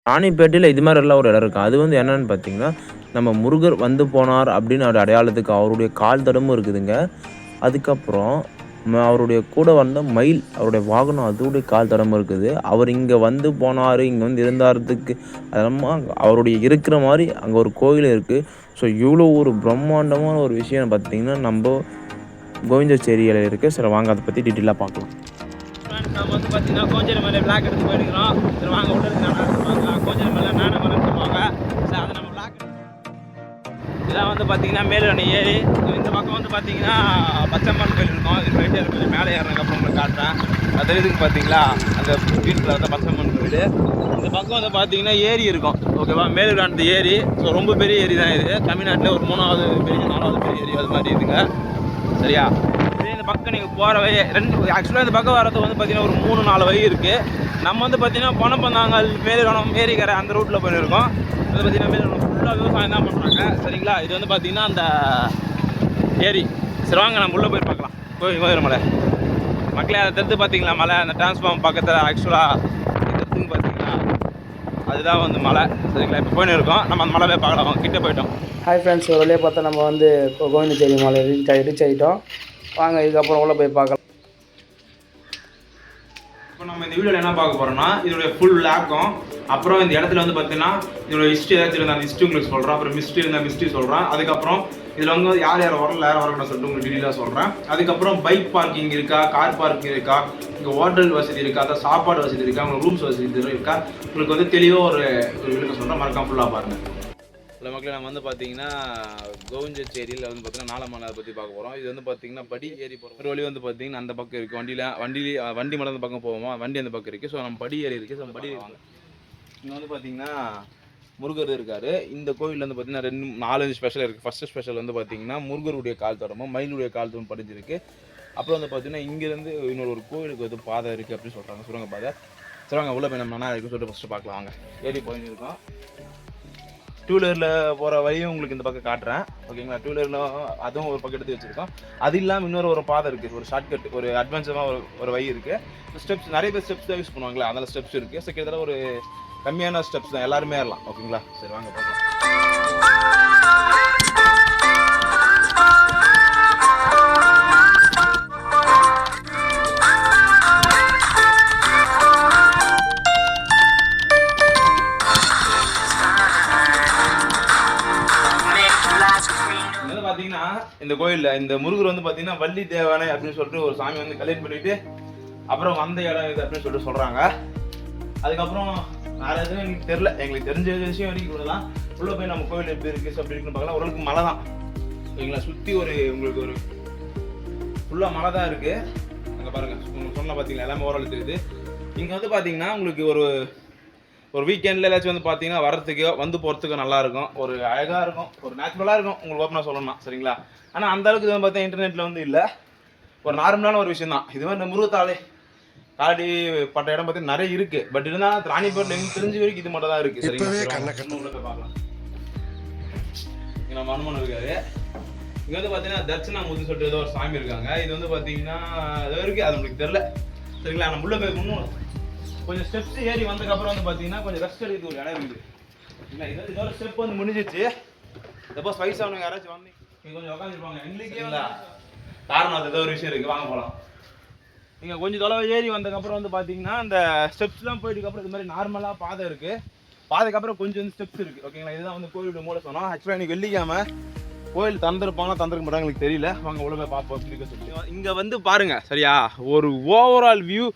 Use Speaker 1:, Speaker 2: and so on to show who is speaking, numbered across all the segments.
Speaker 1: ராணிப்பேட்டையில இது மாதிரிலாம் ஒரு இடம் இருக்குது. அது வந்து என்னன்னு பார்த்தீங்கன்னா, நம்ம முருகர் வந்து போனார் அப்படின்னு ஒரு அடையாளத்துக்கு அவருடைய கால் தடமும் இருக்குதுங்க. அதுக்கப்புறம் அவருடைய கூட வந்த மயில், அவருடைய வாகனம் அதோடைய கால் தடமும் இருக்குது. அவர் இங்க வந்து போனாரு, இங்க வந்து இருந்தார்றதுக்கு அதெல்லாமா அவருடைய இருக்கிற மாரி அங்க ஒரு கோயில் இருக்கு. ஸோ இவ்வளோ ஒரு பிரம்மாண்டமான ஒரு விஷயம் பார்த்தீங்கன்னா, நம்ப கோவிந்தச்சேரியில இருக்கு. சரி வாங்க அத பத்தி டீட்டெயிலா பார்க்கலாம்.
Speaker 2: நம்ம வந்து பார்த்தீங்கன்னா கோஞ்சேரி மலை பிளாக் எடுத்து போயிருக்கிறோம். சரி வாங்க உள்ள இருக்கு கோஞ்சேரி மலை மேன மலைன்னு சொல்லுவாங்க. சரி அதை நம்ம பிளாக் இதெல்லாம் வந்து பார்த்தீங்கன்னா மேலணி ஏரி. இந்த பக்கம் வந்து பார்த்தீங்கன்னா பச்சைம்மன் கோயில் இருக்கும். இது போயிட்டு கொஞ்சம் மேலே ஏறினதுக்கப்புறம் உங்களுக்கு காட்டுறேன். அது எதுக்கு பார்த்தீங்களா அந்த வீட்டில் வந்து பச்சைம்மன் கோயில். இந்த பக்கம் வந்து பார்த்தீங்கன்னா ஏரி இருக்கும். ஓகேவா, மேலூரானது ஏரி. ஸோ ரொம்ப பெரிய ஏரி தான் இது. தமிழ்நாட்டில் ஒரு 3வது பெரிய 4வது பெரிய ஏரி அது மாதிரி இதுங்க. சரியா, இந்த பக்கம் நீங்கள் போகிற வழி ஆக்சுவலாக இந்த பக்கம் வரது வந்து பார்த்தீங்கன்னா ஒரு 3-4 வழி இருக்குது. நம்ம வந்து பார்த்தீங்கன்னா பணப்பந்தாங்கல் மேலுகணம் மேரிக்கரை அந்த ரூட்டில் போயிருக்கோம். அது பார்த்தீங்கன்னா மேலுகணம் ஃபுல்லாக விவசாயம் தான் பண்ணுறாங்க. சரிங்களா, இது வந்து பார்த்தீங்கன்னா அந்த ஏரி. சரி வாங்க நம்ம உள்ளே போய் பார்க்கலாம். கோயில் மலை மக்களே, அதை தெரிஞ்சு பார்த்தீங்களா மலை அந்த டிரான்ஸ்ஃபார்ம் பக்கத்தில் ஆக்சுவலாக தெரிஞ்சுன்னு பார்த்தீங்கன்னா அதுதான் வந்து மலை. சரிங்களா, இப்போ போயின்னு இருக்கோம். நம்ம அந்த மலை போய் பார்க்கலாம். கிட்டே போயிட்டோம்.
Speaker 3: ஹாய் ஃப்ரெண்ட்ஸ், ஒரு வழியாக பார்த்தா நம்ம வந்து கோவிந்தச்சேரி மலை ரீச் ஆகிட்டோம். வாங்க இதுக்கப்புறம் உள்ள போய் பார்க்கலாம்.
Speaker 2: இப்போ நம்ம இந்த வீடியோவில் என்ன பார்க்க போகிறோம்னா இதோடைய ஃபுல் லேக்கும், அப்புறம் இந்த இடத்துல வந்து பார்த்தீங்கன்னா இதோட ஹிஸ்ட்ரி ஏதாச்சும் இருந்தால் அந்த ஹிஸ்ட்ரி உங்களுக்கு சொல்கிறேன். அப்புறம் மிஸ்ட்ரி இருந்தால் மிஸ்ட்ரி சொல்கிறேன். அதுக்கப்புறம் இதில் வந்து யார் வரல யார் வரக்கூடாது சொல்லிட்டு உங்களுக்கு டீட்டெயிலாக சொல்கிறேன். அதுக்கப்புறம் பைக் பார்க்கிங் இருக்கா, கார் பார்க்கிங் இருக்கா, இங்கே ஹோட்டல் வசதி இருக்கா, அதாவது சாப்பாடு வசதி இருக்கா, உங்களுக்கு ரூம்ஸ் வசதி இருக்கா, உங்களுக்கு வந்து தெளிவாக ஒரு விளக்கம் சொல்கிறேன். மறக்காம ஃபுல்லாக பாருங்கள். சில மக்கள் நம்ம வந்து பார்த்தீங்கன்னா கோவிந்தச்சேரியில் வந்து பார்த்தீங்கன்னா நாலமலை அதை பற்றி பார்க்க போகிறோம். இது வந்து பார்த்தீங்கன்னா படி ஏறி போகிற ஒரு வழி வந்து பார்த்தீங்கன்னா அந்த பக்கம் இருக்குது. வண்டி மட்டும் அந்த பக்கம் போவோமா, வண்டி அந்த பக்கம் இருக்குது. ஸோ நம்ம படி ஏறி இருக்குது. ஸோ நம்ம படி வாங்க. இங்கே வந்து பார்த்தீங்கன்னா முருகர் இருக்கார். இந்த கோவிலில் வந்து பார்த்தீங்கன்னா 4-5 ஸ்பெஷல் இருக்குது. ஃபஸ்ட்டு ஸ்பெஷல் வந்து பார்த்தீங்கன்னா முருகருடைய கால் தடமும் மயிலுடைய கால் தடம் படிஞ்சிருக்கு. அப்புறம் வந்து பார்த்தீங்கன்னா இங்கேருந்து இன்னொரு கோவிலுக்கு வந்து பாதை இருக்குது அப்படின்னு சொல்கிறாங்க, சுரங்க பாதை. சொல்லுவாங்க உள்ள போய் நம்ம என்ன இருக்குன்னு சொல்லிட்டு ஃபஸ்ட்டு பார்க்கலாம் வாங்க. ஏறி போயிருக்கோம். 2 வீலரில் போகிற வழியும் உங்களுக்கு இந்த பக்கம் காட்டுறேன். ஓகேங்களா, 2 வீலரில் அதுவும் ஒரு பக்கம் எடுத்து வச்சுருக்கோம். அது இல்லாமல் இன்னொரு பாதை இருக்குது, ஒரு ஷார்ட்கட், ஒரு அட்வான்ஸாக ஒரு வழி இருக்குது. ஸ்டெப்ஸ் நிறைய பேர் ஸ்டெப்ஸ் தான் யூஸ் பண்ணுவாங்களா, அதனால் ஸ்டெப்ஸ் இருக்குது. ஸோ கிட்டத்தட்ட ஒரு கம்மியான ஸ்டெப்ஸ் தான், எல்லாருமே ஏறலாம். ஓகேங்களா, சரி வாங்க பார்க்கலாம். பார்த்தீங்கன்னா இந்த கோயிலில் இந்த முருகர் வந்து பார்த்தீங்கன்னா வள்ளி தேவானை அப்படின்னு சொல்லிட்டு ஒரு சாமி வந்து கல்யாணம் பண்ணிட்டு அப்புறம் வந்த இடம் இது அப்படின்னு சொல்லிட்டு சொல்கிறாங்க. அதுக்கப்புறம் வேறு எதுவும் எனக்கு தெரில, எங்களுக்கு தெரிஞ்ச விஷயம் வரைக்கும் கூட தான். உள்ளே போய் நம்ம கோயில் எப்படி இருக்குது அப்படி இருக்குன்னு பார்க்கலாம். ஓரளவுக்கு மலை தான். ஓகேங்களா, சுற்றி உங்களுக்கு ஒரு ஃபுல்லாக மலை தான் இருக்குது. அங்கே பாருங்கள், உங்களுக்கு சொன்ன பார்த்தீங்களா எல்லாமே ஓரளவு தெரியுது. இங்கே வந்து பார்த்தீங்கன்னா உங்களுக்கு ஒரு வீக்கெண்டில் ஏதாச்சும் வந்து பார்த்தீங்கன்னா வரத்துக்கோ வந்து போகிறதுக்கோ நல்லாயிருக்கும். ஒரு அழகாக இருக்கும், ஒரு நேச்சுரலாக இருக்கும். உங்களுக்கு ஓப்பனாக சொல்லணும்னா சரிங்களா. ஆனால் அந்த அளவுக்கு இது வந்து பார்த்தீங்கன்னா இன்டர்நெட்டில் வந்து இல்லை, ஒரு நார்மலான ஒரு விஷயம் தான். இது மாதிரி இந்த முருகத்தாலே காடி பட்ட இடம் பார்த்தீங்கன்னா நிறைய இருக்குது. பட் இருந்தாலும் ராணிப்பேட்டில் எங்களுக்கு தெரிஞ்ச வரைக்கும் இது மட்டும் தான் இருக்குது. சரிங்களா, உள்ள போய் பார்க்கலாம். இங்கே நம்ம அனுமன் இருக்காரு. இங்கே வந்து பார்த்தீங்கன்னா தட்சிணாமூர்த்தி சொல்லிட்டு ஏதோ ஒரு சாமி இருக்காங்க. இது வந்து பார்த்தீங்கன்னா ஏதோ இருக்குது, அது நம்மளுக்கு தெரில. சரிங்களா, நம்ம உள்ள போய் முன்னும் கொஞ்சம் ஸ்டெப்ஸ் ஏறி வந்ததுக்கப்புறம் வந்து பார்த்தீங்கன்னா கொஞ்சம் ரெஸ்ட் எடுத்து ஒரு இடம் இருக்குது. இல்லை இதோட ஸ்டெப் வந்து முடிஞ்சிச்சு. சப்போஸ் வயசானவங்க யாராச்சும் வந்து நீங்கள் கொஞ்சம் உட்காந்துருப்பாங்க. எங்களுக்கே காரணம் அது ஏதோ ஒரு விஷயம் இருக்குது, வாங்க போகலாம். நீங்கள் கொஞ்சம் தொலைவு ஏறி வந்ததுக்கப்புறம் வந்து பார்த்தீங்கன்னா அந்த ஸ்டெப்ஸ்லாம் போயிட்டுக்கப்புறம் இது மாதிரி நார்மலாக பாதை இருக்குது. பாதைக்கப்புறம் கொஞ்சம் வந்து ஸ்டெப்ஸ் இருக்குது. ஓகேங்களா, இதுதான் வந்து கோவிலோட மூல சொன்னோம். ஆக்சுவலாக எனக்கு வெள்ளிக்காம கோயில் தந்திருப்பாங்களா தந்திருக்க மாட்டாங்க எனக்கு தெரியல. வாங்க உள்ள போய் பார்ப்போம் எப்படி இருக்க சொல்லி. இங்கே வந்து பாருங்கள் சரியா, ஒரு ஓவரால் வியூ.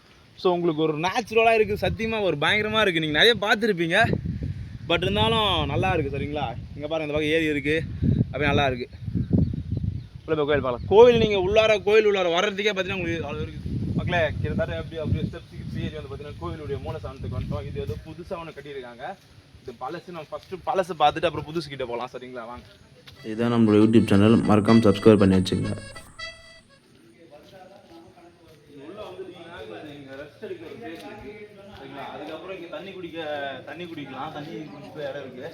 Speaker 2: ஸோ உங்களுக்கு ஒரு நேச்சுரலாக இருக்குது. சத்தியமாக ஒரு பயங்கரமாக இருக்குது. நீங்கள் நிறைய பார்த்துருப்பீங்க, பட் இருந்தாலும் நல்லா இருக்குது. சரிங்களா, இங்கே பாருங்கள் இந்த பக்கம் ஏரி இருக்குது, அப்படியே நல்லா இருக்குது. உள்ள போய் கோயில் பார்க்கலாம். கோயில் நீங்கள் கோயில் உள்ளார வர்றதுக்கே பார்த்தீங்கன்னா உங்களுக்கு அவ்வளோ இருக்குது. மக்களே கிட்டத்தட்ட அப்படியே ஸ்டெப்ஸ் ஏரி வந்து பார்த்தீங்கன்னா கோயிலுடைய மூலஸ்தானத்துக்கு வந்துட்டோம். இது ஏதோ புதுசாக ஒன்று கட்டியிருக்காங்க. இது பழசு. நம்ம ஃபஸ்ட்டு பழசு பார்த்துட்டு அப்புறம் புதுசு கிட்டே போகலாம். சரிங்களா, வாங்க.
Speaker 1: இதுதான் நம்மளோட யூடியூப் சேனல், மறக்காமல் சப்ஸ்கிரைப் பண்ணி வச்சுங்க.
Speaker 2: அதுக்கப்புறம் இங்கே தண்ணி குடிக்கலாம். தண்ணி குடிக்க இடம் இருக்குது.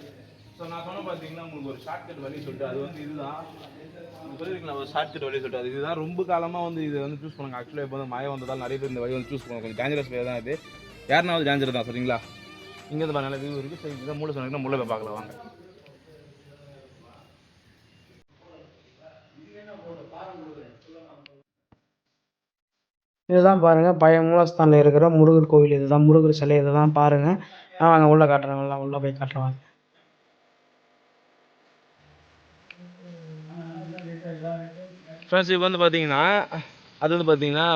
Speaker 2: ஸோ நான் சொன்ன பார்த்தீங்கன்னா உங்களுக்கு ஒரு ஷார்ட்கட் வழி சொல்லிட்டு அது வந்து இதுதான் சொல்லியிருக்கலாம். ஒரு ஷார்ட்கட் வழி சொல்லிட்டு அது இதுதான். ரொம்ப காலமாக வந்து இது வந்து சூஸ் பண்ணுங்க. ஆக்சுவலாக இப்போ வந்து மழை வந்ததால் நிறைய பேர் இந்த வழி வந்து சூஸ் பண்ணுவாங்க. கொஞ்சம் டேஞ்சரஸ் வே தான் இது. யாருனாவது டேஞ்சர் தான். சரிங்களா, இங்கே வந்து நல்ல வியூ இருக்குது. சரி இதை மூளை சொன்னாங்கன்னா முள்ளை போய் பார்க்கலாம் வாங்க.
Speaker 3: இதுதான் பாருங்கள் பழைய மூலஸ்தானில் இருக்கிற முருகர் கோவில். இதுதான் முருகர் சிலை. இதை தான் பாருங்கள். வாங்க உள்ளே காட்டுறேன். உள்ளே போய் காட்டுறேன்.
Speaker 2: ஃப்ரெண்ட்ஸ் இப்போ வந்து பார்த்தீங்கன்னா அது வந்து பார்த்தீங்கன்னா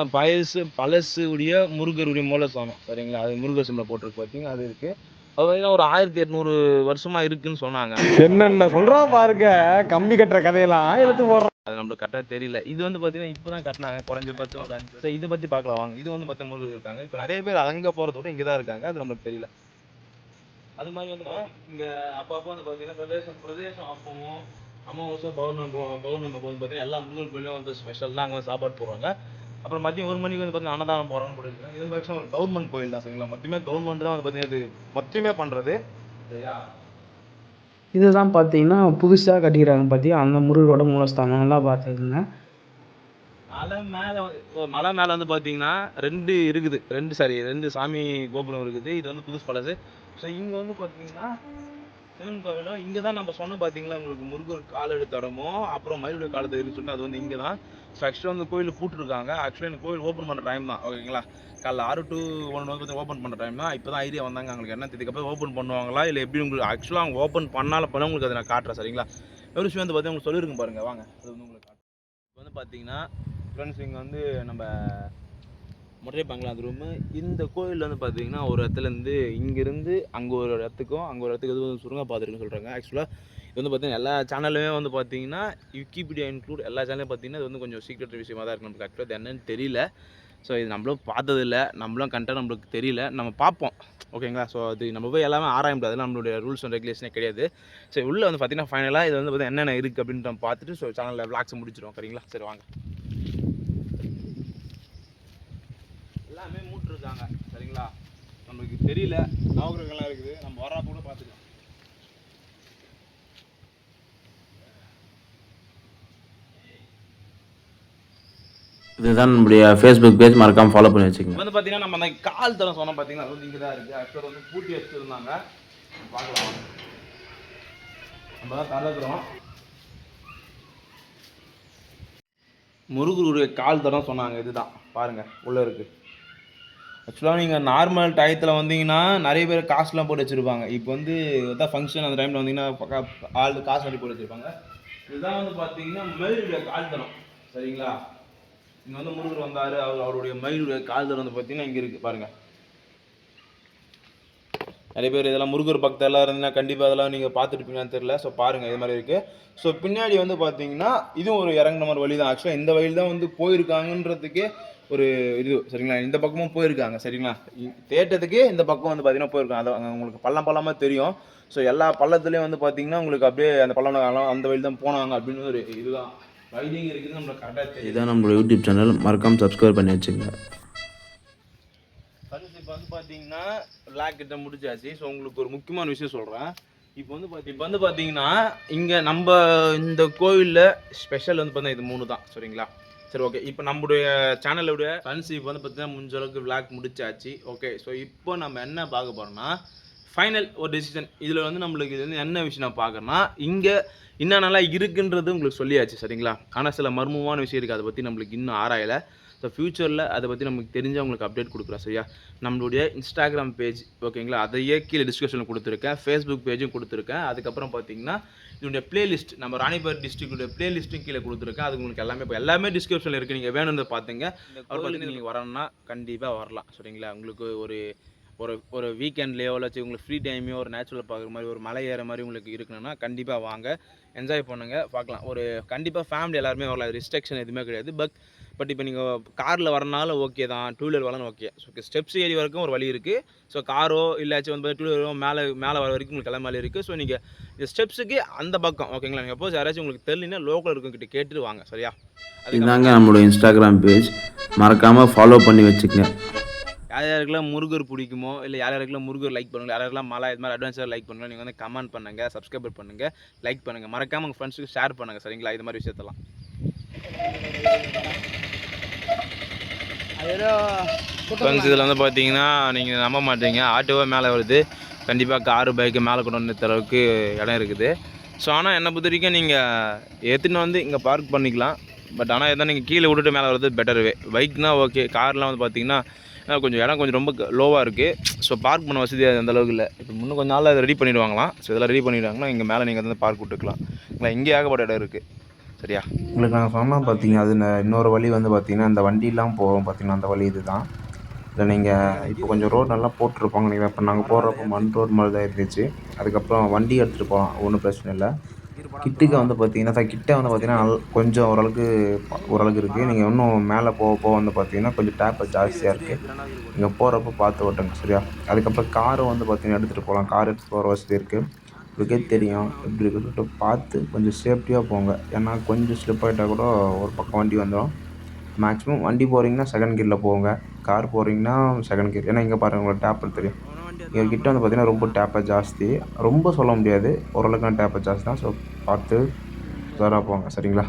Speaker 2: பழசு உடைய முருகருடைய மூலஸ்தானம் சரிங்களா. அது முருகர் சிம்பிள் போட்டிருக்கு பார்த்தீங்கன்னா அது இருக்குது. அது பார்த்தீங்கன்னா ஒரு 1800 வருஷமாக இருக்குதுன்னு சொன்னாங்க.
Speaker 3: என்னென்ன சொல்கிறோம் பாருங்க. கம்பி கட்டுற கதையெல்லாம் எடுத்து போடுறோம்.
Speaker 2: அது நம்மளுக்கு கரெக்டாக தெரியல. இது வந்து பார்த்தீங்கன்னா இப்போ தான் கட்டினாங்க குறைஞ்ச பட்சம் ஒரு 5 வருஷம். இதை பற்றி பார்க்கலாம் வாங்க. இது வந்து பார்த்தீங்கன்னா முருகர் இருக்காங்க. இப்போ நிறைய பேர் அங்கே போகிறத விட இங்கே தான் இருக்காங்க. அது நம்மளுக்கு தெரியல. அது மாதிரி வந்து இங்கே அப்பப்போ வந்து பார்த்தீங்கன்னா பிரதேசம் அப்பவும் அமாவாசை பௌர்ணமி போது பார்த்தீங்கன்னா எல்லா முருகர் கோயிலும் வந்து ஸ்பெஷல் தான். அங்கே வந்து சாப்பாடு போடுறாங்க. அப்புறம் மதியம் 1 மணிக்கு வந்து பார்த்தீங்கன்னா அன்னதானம் போகிறான்னு போட்டுருக்காங்க. இது மேக்ஸிமம் ஒரு கவர்மெண்ட் கோயில் தான் சரிங்களா. மொத்தமே கவர்மெண்ட் தான் வந்து பார்த்தீங்கன்னா இது மொத்தமே பண்ணுறது சரியா.
Speaker 3: இதுதான் பார்த்தீங்கன்னா புதுசாக கட்டிக்கிறாங்க பார்த்தியா அந்த முருகரோட மூலஸ்தானம். நல்லா பார்த்துக்குங்க.
Speaker 2: மலை மேலே வந்து பார்த்தீங்கன்னா 2 இருக்குது. 2 சாமி கோபுரம் இருக்குது. இது வந்து புதுசு பழசு. ஸோ இங்கே வந்து பார்த்தீங்கன்னா சிவன் கோவிலும் இங்கே தான் நம்ம சொன்ன பார்த்தீங்களா உங்களுக்கு முருகர் காலெடு தடமும் அப்புறம் மயிலுடைய காலத்தை இருக்குன்னு சொல்லிட்டு அது வந்து இங்கே தான். ஸோ ஆக்சுவலாக வந்து கோயில் பூட்டிருக்காங்க. ஆக்சுவலாக இந்த கோயில் ஓப்பன் பண்ணுற டைம் தான் ஓகேங்களா. காலைல 6 to 1 வந்து ஓப்பன் பண்ணுற டைம் தான். இப்போ தான் ஐடியா வந்தாங்க அவங்களுக்கு என்ன இதுக்கப்புறம் ஓப்பன் பண்ணுவாங்களா இல்லை எப்படி உங்களுக்கு ஆக்சுவலாக அவங்க ஓப்பன் பண்ணாலும் பண்ண உங்களுக்கு அதை நான் காட்டுறேன் சரிங்களா. ஒரு விஷயம் வந்து பார்த்தீங்கன்னா உங்களுக்கு சொல்லியிருக்கும் பாருங்கள் வாங்க. அது வந்து உங்களுக்கு காட்டுறேன். இப்போ வந்து பார்த்தீங்கன்னா ஃப்ரெண்ட்ஸ் இங்கே வந்து நம்ம மொட்டை பங்களா அந்த ரூமு. இந்த கோயில் வந்து பார்த்தீங்கன்னா ஒரு இடத்துலேருந்து இங்கேருந்து அங்கே ஒரு இடத்துக்கும் அங்கே ஒரு இடத்துக்கு எதுவும் சுருங்க பார்த்துருக்குன்னு சொல்கிறாங்க. ஆக்சுவலாக இது வந்து பார்த்தீங்கன்னா எல்லா சேனலுமே வந்து பார்த்தீங்கன்னா விக்கிபீடியா இன்க்ளூட் எல்லா சேனலும் பார்த்தீங்கன்னா இது வந்து கொஞ்சம் சீக்ரெட் விஷயமாக தான் இருக்குது. நமக்கு ஆக்சுவலாக இது என்னன்னு தெரியல. ஸோ இது நம்மளும் பார்த்ததில்ல. நம்மளும் கண்டென்ட் நம்மளுக்கு தெரியல. நம்ம பார்ப்போம் ஓகேங்களா. ஸோ அது நம்ம போய் எல்லாமே ஆராய முடியாது. நம்மளுடைய ரூல்ஸ் அண்ட் ரெகுலேஷனே கிடையாது. ஸோ உள்ளே வந்து பார்த்தீங்கன்னா ஃபைனலாக இது வந்து பார்த்தீங்கன்னா என்னென்ன இருக்குது அப்படின்னு நம்ம பார்த்துட்டு ஸோ சேனலில் விளாக்ஸ் முடிச்சிடும் சரிங்களா. சரி வாங்க. எல்லாமே மூட்டிருக்காங்க சரிங்களா. நம்மளுக்கு தெரியல நவகிரகங்கள்லாம் இருக்குது. நம்ம வரப்போ கூட பார்த்துக்கலாம்.
Speaker 1: இதுதான் நம்முடைய ஃபேஸ்புக் பேஜ், மறக்காமல் ஃபாலோ பண்ணி வச்சுக்கோங்க.
Speaker 2: வந்து பார்த்தீங்கன்னா நம்ம அந்த கால் தரம் சொன்னோம் பார்த்தீங்கன்னா அது வந்து இங்கே தான் இருக்குது. ஆக்சுவலாக வந்து பூட்டி வச்சுருந்தாங்க. பார்க்கலாம் நம்ம தான் திறக்கிறோம். முருகருடைய கால் தரம் சொன்னாங்க. இதுதான் பாருங்கள் உள்ளே இருக்குது. ஆக்சுவலாக நீங்கள் நார்மல் டயத்தில் வந்தீங்கன்னா நிறைய பேர் காசுலாம் போட்டு வச்சுருப்பாங்க. இப்போ வந்து எதாவது ஃபங்க்ஷன் அந்த டைமில் வந்தீங்கன்னா ஆள் காசு அடி போட்டு வச்சுருப்பாங்க. இதுதான் வந்து பார்த்தீங்கன்னா மயிலுடைய கால் தரம் சரிங்களா. இங்கே வந்து முருகர் வந்தார். அவருடைய மயிலுடைய கால் தரம் வந்து பார்த்தீங்கன்னா இங்கே இருக்குது பாருங்கள். நிறைய பேர் இதெல்லாம் முருகர் பக்தெல்லாம் இருந்தீங்கன்னா கண்டிப்பாக அதெல்லாம் நீங்கள் பார்த்துருப்பீங்கன்னு தெரியல. ஸோ பாருங்கள் இது மாதிரி இருக்குது. ஸோ பின்னாடி வந்து பார்த்தீங்கன்னா இதுவும் ஒரு இறங்கின மாதிரி வழி தான். ஆக்சுவலாக இந்த வழியில் தான் வந்து போயிருக்காங்கன்றதுக்கே ஒரு இது சரிங்களா. இந்த பக்கமும் போயிருக்காங்க சரிங்களா. தேட்டத்துக்கு இந்த பக்கம் வந்து பார்த்தீங்கன்னா போயிருக்காங்க. அது உங்களுக்கு பள்ளமாக தெரியும். ஸோ எல்லா பள்ளத்துலேயும் வந்து பார்த்தீங்கன்னா உங்களுக்கு அப்படியே அந்த பள்ளம் அந்த வழி தான் போனாங்க அப்படின்னு ஒரு இதுதான் ரைடிங் இருக்குது. நம்மளுக்கு கரெக்டாக தெரியும்.
Speaker 1: இதுதான் நம்மளோட யூடியூப் சேனல், மறக்காமல் சப்ஸ்கிரைப் பண்ணி வச்சுக்கோங்க.
Speaker 2: இப்போ வந்து பார்த்தீங்கன்னா லாக் கிட்ட முடிச்சாச்சு. ஸோ உங்களுக்கு ஒரு முக்கியமான விஷயம் சொல்கிறேன். இப்போ வந்து பார்த்தீங்கன்னா இங்கே நம்ம இந்த கோவிலில் ஸ்பெஷல் வந்து பார்த்தீங்கன்னா இது 3 தான் சரிங்களா. சரி ஓகே. இப்போ நம்மளுடைய சேனலுடைய ஃப்ரெண்ட்ஸ் இப்போ வந்து பார்த்தீங்கன்னா முடிஞ்ச அளவுக்கு விளாக் முடிச்சாச்சு. ஓகே. ஸோ இப்போ நம்ம என்ன பார்க்க போகிறோம்னா ஃபைனல் ஒரு டெசிஷன். இதில் வந்து நம்மளுக்கு இது வந்து என்ன விஷயம் நான் பார்க்குறேன்னா இங்கே என்னென்னலாம் இருக்குன்றது உங்களுக்கு சொல்லியாச்சு சரிங்களா. ஆனால் சில மர்மமான விஷயம் இருக்குது. அதை பற்றி நம்மளுக்கு இன்னும் ஆராயலை. ஸோ ஃப்யூச்சரில் அதை பற்றி நமக்கு தெரிஞ்சு அவங்களுக்கு அப்டேட் கொடுக்குறோம் சரியா. நம்மளுடைய இன்ஸ்டாகிராம் பேஜ் ஓகேங்களா, அதையே கீழே டிஸ்கிரிப்ஷனில் கொடுத்துருக்கேன். ஃபேஸ்புக் பேஜும் கொடுத்துருக்கேன். அதுக்கப்புறம் பார்த்தீங்கன்னா இதனுடைய பிளேலிஸ்ட் நம்ம ராணிப்பேட் டிஸ்ட்ரிக்டுடைய பிளேலிஸ்ட்டும் கீழே கொடுத்துருக்கேன். அது உங்களுக்கு எல்லாமே டிஸ்கிரிப்ஷனில் இருக்குது. நீங்கள் வேணும்னு பார்த்துங்க. அவர் பார்த்து நீங்கள் வரணும்னா கண்டிப்பாக வரலாம் சரிங்களா. உங்களுக்கு ஒரு வீக்கெண்ட்லேயோ இல்லாச்சு உங்களுக்கு ஃப்ரீ டைமையோ ஒரு நேச்சுரல் பார்க்குற மாதிரி ஒரு மலை ஏற மாதிரி உங்களுக்கு இருக்கணும்னா கண்டிப்பாக வாங்க, என்ஜாய் பண்ணுங்கள், பார்க்கலாம். ஒரு கண்டிப்பாக ஃபேமிலி எல்லாருமே வரலாம். ரெஸ்ட்ரிக்ஷன் எதுவுமே கிடையாது. பட் இப்போ நீங்கள் காரில் வரனால ஓகே தான், 2 வீலர் வரலாம் ஓகே. ஸோ ஸ்டெப்ஸ் ஏறி வரைக்கும் ஒரு வழி இருக்குது. ஸோ காரோ இல்லாச்சும் வந்து 2 வீலரோ மேலே வர வரைக்கும் உங்களுக்கு கிளம்ப இருக்குது. ஸோ நீங்கள் இந்த ஸ்டெப்ஸுக்கு அந்த பக்கம் ஓகேங்களா. நீங்கள் சப்போஸ் யாராச்சும் உங்களுக்கு தெரியலனா லோக்கல் இருக்கவங்கிட்ட கேட்டு வாங்க சரியா.
Speaker 1: இதுதாங்க நம்மளோட இன்ஸ்டாகிராம் பேஜ், மறக்காமல் ஃபாலோ பண்ணி வச்சுக்கோங்க.
Speaker 2: யாருக்கெல்லாம் முருகர் பிடிக்குமோ இல்லை யாருக்கெல்லாம் முருகர் லைக் பண்ணுங்கள், யாருக்கெல்லாம் மலை இது மாதிரி அட்வான்ஸாக லைக் பண்ணுங்கள், நீங்கள் வந்து கமெண்ட் பண்ணுங்கள், சப்ஸ்கிரைப் பண்ணுங்கள், லைக் பண்ணுங்கள், மறக்காமல் உங்கள் ஃப்ரெண்ட்ஸுக்கு ஷேர் பண்ணுங்கள் சரிங்களா. இது மாதிரி விஷயத்தெல்லாம் ஃப்ரெண்ட்ஸ் இதில் வந்து பார்த்தீங்கன்னா நீங்கள் நம்ப மாட்டீங்க, ஆட்டோவே மேலே வருது. கண்டிப்பாக காரு பைக்கு மேலே கொண்டு வந்து நிறுத்துற அளவுக்கு இடம் இருக்குது. ஸோ ஆனால் என்னை பொறுத்த வரைக்கும் நீங்கள் எடுத்துன்னு வந்து இங்கே பார்க் பண்ணிக்கலாம். பட் ஆனால் எதாவது நீங்கள் கீழே விட்டுட்டு மேலே வர்றது பெட்டரு. பைக்னா ஓகே, கார்லாம் வந்து பார்த்தீங்கன்னா கொஞ்சம் இடம் கொஞ்சம் ரொம்ப லோவாக இருக்குது. ஸோ பார்க் பண்ண வசதி அந்த அளவுக்கு இல்லை. இப்போ இன்னும் கொஞ்சம் நாளில் அதை ரெடி பண்ணிடுவாங்களாம். ஸோ இதெல்லாம் ரெடி பண்ணிவிட்டாங்கன்னா இங்கே மேலே நீங்கள் வந்து பார்க் விட்டுக்கலாம். இங்கே ஏகப்பட்ட இடம் இருக்குது. சரியா?
Speaker 1: உங்களுக்கு நான் சொன்னால் பார்த்தீங்க, அது இன்னொரு வழி வந்து பார்த்தீங்கன்னா இந்த வண்டிலாம் போகும் பார்த்தீங்கன்னா அந்த வழி இதுதான். இல்லை நீங்கள் இப்போ கொஞ்சம் ரோடு நல்லா போட்டிருப்பாங்க. நீங்கள் இப்போ நாங்கள் போடுறப்போ மண் ரோடு மாதிரி தான் இருந்துச்சு. அதுக்கப்புறம் வண்டி எடுத்துகிட்டு போகலாம், ஒன்றும் பிரச்சனை இல்லை. கிட்டக்க வந்து பார்த்தீங்கன்னா கிட்ட வந்து பார்த்தீங்கன்னா கொஞ்சம் ஓரளவுக்கு இருக்குது. நீங்கள் இன்னும் மேலே போக போக வந்து பார்த்தீங்கன்னா கொஞ்சம் டேப்பு ஜாஸ்தியாக இருக்குது. நீங்கள் போகிறப்ப பார்த்து ஓட்டுங்க. சரியா? அதுக்கப்புறம் காரும் வந்து பார்த்தீங்கன்னா எடுத்துகிட்டு போகலாம். கார் எடுத்துகிட்டு போகிற வசதி இருக்குது. உங்களுக்கே தெரியும் எப்படி இருக்குன்னு பார்த்து கொஞ்சம் சேஃப்டியாக போங்க. ஏன்னா கொஞ்சம் ஸ்லிப் ஆகிட்டா கூட ஒரு பக்கம் வண்டி வந்துடும். மேக்ஸிமம் வண்டி போகிறீங்கன்னா செகண்ட் கியரில் போங்க. கார் போகிறீங்கன்னா செகண்ட் கியர். ஏன்னா இங்கே பாருங்கள், உங்களுக்கு டேப் தெரியும். எங்கள் கிட்ட வந்து பார்த்தீங்கன்னா ரொம்ப டேப்பை ஜாஸ்தி. ரொம்ப சொல்ல முடியாது, ஓரளவுக்கான டேப்பை ஜாஸ்தி தான். ஸோ பார்த்து உஷாராக போங்க. சரிங்களா?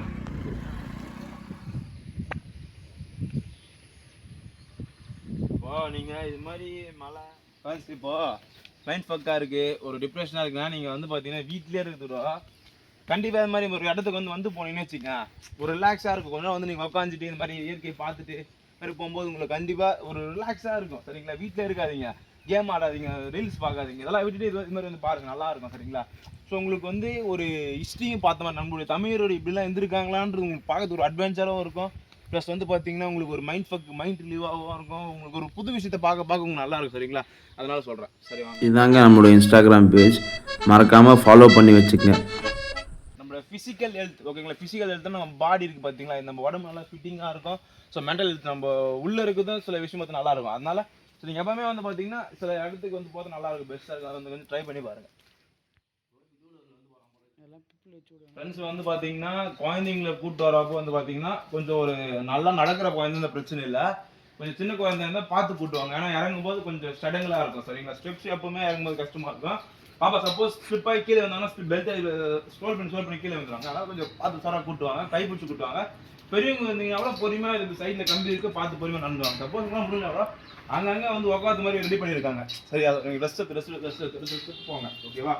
Speaker 2: நீங்கள் இது மாதிரி மழை ஃபர்ஸ்ட் இப்போது மைண்ட் ஃபக்காக இருக்குது, ஒரு டிப்ரெஷனாக இருக்குன்னா நீங்கள் வந்து பார்த்தீங்கன்னா வீட்லேயே இருக்குதுடா. கண்டிப்பாக இது மாதிரி ஒரு இடத்துக்கு வந்து போனீங்கன்னு வச்சுக்கோங்க, ஒரு ரிலாக்ஸாக இருக்கும். கொஞ்சம் வந்து நீங்கள் உட்காந்துட்டு இந்த மாதிரி இயற்கையை பார்த்துட்டு மாதிரி போகும்போது உங்களுக்கு கண்டிப்பாக ஒரு ரிலாக்ஸாக இருக்கும். சரிங்களா? வீட்டில் இருக்காதீங்க, கேம் ஆடாதீங்க, ரீல்ஸ் பார்க்காதீங்க, இதெல்லாம் விட்டுட்டு இது மாதிரி வந்து பாருங்கள், நல்லாயிருக்கும். சரிங்களா? ஸோ உங்களுக்கு வந்து ஒரு ஹிஸ்ட்ரியும் பார்த்த மாதிரி, நம்மளுடைய தமிழரோட இப்படிலாம் இருந்திருக்காங்களான்றது உங்களுக்கு பார்க்கறது ஒரு அட்வென்ச்சராகவும் இருக்கும். ப்ளஸ் வந்து பார்த்தீங்கன்னா உங்களுக்கு ஒரு மைண்ட் ரிலீவாகவும் இருக்கும். உங்களுக்கு ஒரு புது விஷயத்தை பார்க்க உங்களுக்கு நல்லா இருக்கும். சரிங்களா? அதனால சொல்கிறேன். சரி, வாங்க.
Speaker 1: இதாங்க நம்மளோட இன்ஸ்டாகிராம் பேஜ், மறக்காமல் ஃபாலோ பண்ணி வச்சுக்கங்க.
Speaker 2: நம்மளோட ஃபிசிக்கல் ஹெல்த் ஓகேங்களா? ஃபிசிக்கல் ஹெல்த் நம்ம பாடி இருக்குது பார்த்தீங்களா, நம்ம உடம்பு நல்லா ஃபிட்டிங்காக இருக்கும். ஸோ மென்டல் ஹெல்த் நம்ம உள்ளே இருக்குதும் சில விஷயம் பார்த்து நல்லாயிருக்கும். அதனால ஸோ நீங்கள் எப்பவுமே வந்து பார்த்தீங்கன்னா சில இடத்துக்கு வந்து போகிறது நல்லாயிருக்கும், பெஸ்ட்டாக இருக்கும். அதை வந்து ட்ரை பண்ணி பாருங்கள். ஃப்ரெண்ட்ஸ் வந்து பார்த்தீங்கன்னா குழந்தைங்களை கூப்பிட்டு வரப்போ வந்து பார்த்தீங்கன்னா கொஞ்சம் ஒரு நல்லா நடக்கிற குழந்தை பிரச்சனை இல்லை, கொஞ்சம் சின்ன குழந்தை இருந்தால் பார்த்து கூட்டுவாங்க. ஏன்னா இறங்கும்போது கொஞ்சம் ஸ்டடங்களாக இருக்கும். சரிங்களா? ஸ்டெப்ஸ் எப்பவுமே இறங்கும்போது கஷ்டமாக இருக்கும். பாப்பா சப்போஸ் ஸ்லிப் ஆகி கீழே வந்தாங்கன்னா பெல்ட் ஸ்க்ரோல் பண்ணி கீழே வந்துடுவாங்க. அதனால் கொஞ்சம் பார்த்து சாராக கூட்டுவாங்க, கைப்பிடிச்சு கூட்டுவாங்க. பெரியவங்க வந்தீங்கன்னா கூட பொறுமையாக இதுக்கு சைடில் கம்பி இருக்குது, பார்த்து பொறுமையாக நடந்துவாங்க. சப்போஸ் முடியல கூட அங்கங்கே வந்து உட்காந்து மாதிரி ரெடி பண்ணியிருக்காங்க. சரி, அதை ரெஸ்ட் போங்க. ஓகேவா?